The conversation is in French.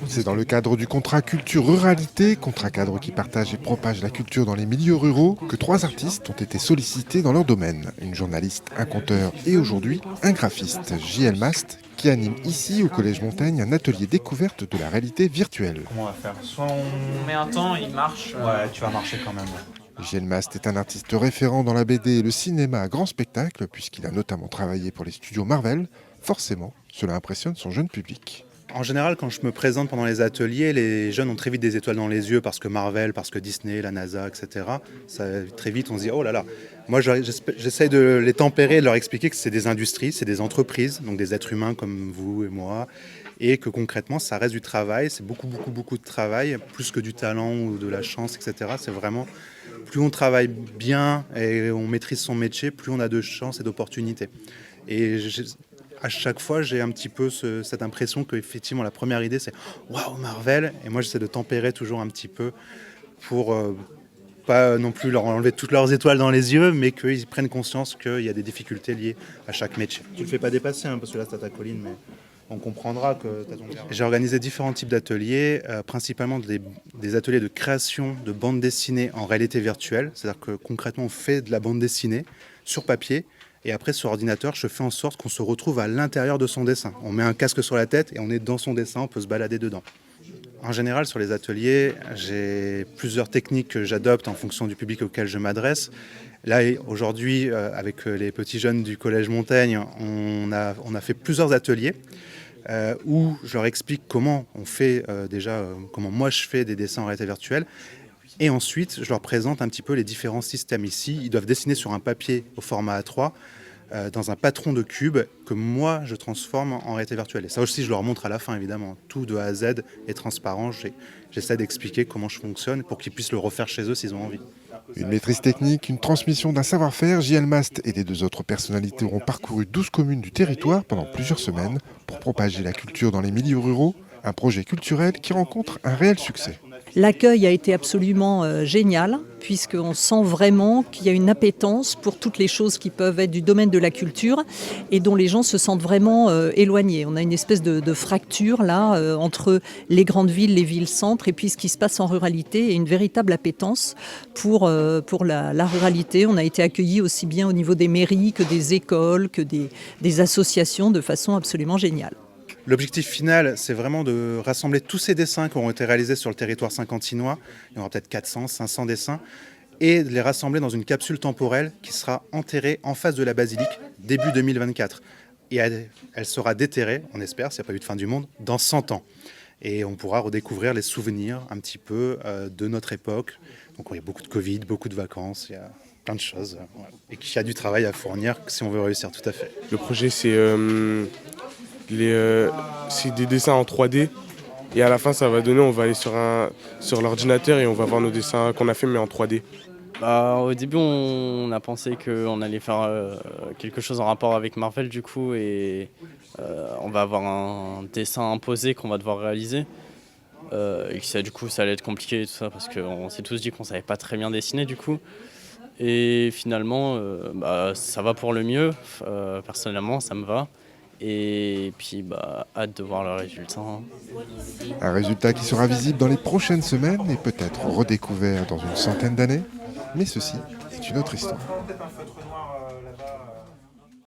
C'est dans le cadre du contrat Culture Ruralité, contrat cadre qui partage et propage la culture dans les milieux ruraux, que 3 artistes ont été sollicités dans leur domaine. Une journaliste, un conteur et aujourd'hui un graphiste, JL Mast, qui anime ici au Collège Montaigne un atelier découverte de la réalité virtuelle. Comment on va faire? Soit on met un temps, il marche. Ouais, tu vas marcher quand même. JL Mast est un artiste référent dans la BD et le cinéma à grand spectacle, puisqu'il a notamment travaillé pour les studios Marvel. Forcément, cela impressionne son jeune public. En général, quand je me présente pendant les ateliers, les jeunes ont très vite des étoiles dans les yeux parce que Marvel, parce que Disney, la NASA, etc. Ça, très vite, on se dit « oh là là ». Moi, j'essaie de les tempérer, de leur expliquer que c'est des industries, c'est des entreprises, donc des êtres humains comme vous et moi, et que concrètement, ça reste du travail, c'est beaucoup de travail, plus que du talent ou de la chance, etc. C'est vraiment, plus on travaille bien et on maîtrise son métier, plus on a de chances et d'opportunités. Et à chaque fois, j'ai un petit peu cette impression qu'effectivement, la première idée, c'est « waouh, Marvel !» Et moi, j'essaie de tempérer toujours un petit peu pour pas non plus leur enlever toutes leurs étoiles dans les yeux, mais qu'ils prennent conscience qu'il y a des difficultés liées à chaque métier. Tu ne le fais pas dépasser, parce que là, c'est ta colline, mais on comprendra que tu as ton cœur. J'ai organisé différents types d'ateliers, principalement des ateliers de création de bandes dessinées en réalité virtuelle. C'est-à-dire que concrètement, on fait de la bande dessinée sur papier, et après, sur ordinateur, je fais en sorte qu'on se retrouve à l'intérieur de son dessin. On met un casque sur la tête et on est dans son dessin, on peut se balader dedans. En général, sur les ateliers, j'ai plusieurs techniques que j'adopte en fonction du public auquel je m'adresse. Là, aujourd'hui, avec les petits jeunes du Collège Montaigne, on a fait plusieurs ateliers où je leur explique comment on fait comment moi je fais des dessins en réalité virtuelle. Et ensuite, je leur présente un petit peu les différents systèmes ici. Ils doivent dessiner sur un papier au format A3, dans un patron de cube que moi, je transforme en réalité virtuelle. Et ça aussi, je leur montre à la fin, évidemment. Tout de A à Z est transparent. J'essaie d'expliquer comment je fonctionne pour qu'ils puissent le refaire chez eux s'ils ont envie. Une maîtrise technique, une transmission d'un savoir-faire, JL Mast et les 2 autres personnalités auront parcouru 12 communes du territoire pendant plusieurs semaines pour propager la culture dans les milieux ruraux. Un projet culturel qui rencontre un réel succès. L'accueil a été absolument génial, puisqu'on sent vraiment qu'il y a une appétence pour toutes les choses qui peuvent être du domaine de la culture et dont les gens se sentent vraiment éloignés. On a une espèce de fracture là entre les grandes villes, les villes-centres et puis ce qui se passe en ruralité et une véritable appétence pour la ruralité. On a été accueillis aussi bien au niveau des mairies que des écoles, que des associations de façon absolument géniale. L'objectif final, c'est vraiment de rassembler tous ces dessins qui auront été réalisés sur le territoire saint-quentinois. Il y aura peut-être 400, 500 dessins. Et de les rassembler dans une capsule temporelle qui sera enterrée en face de la basilique début 2024. Et elle sera déterrée, on espère, s'il n'y a pas eu de fin du monde, dans 100 ans. Et on pourra redécouvrir les souvenirs un petit peu de notre époque. Donc il y a beaucoup de Covid, beaucoup de vacances, il y a plein de choses. Et qu'il y a du travail à fournir si on veut réussir, tout à fait. Le projet, c'est des dessins en 3D et à la fin ça va donner, on va aller sur l'ordinateur et on va voir nos dessins qu'on a fait mais en 3D. Au début on a pensé qu'on allait faire quelque chose en rapport avec Marvel du coup et on va avoir un dessin imposé qu'on va devoir réaliser et ça, du coup ça allait être compliqué et tout ça parce qu'on s'est tous dit qu'on savait pas très bien dessiner du coup. Et finalement ça va pour le mieux, personnellement ça me va. Et puis, hâte de voir le résultat. Un résultat qui sera visible dans les prochaines semaines et peut-être redécouvert dans une centaine d'années. Mais ceci est une autre histoire.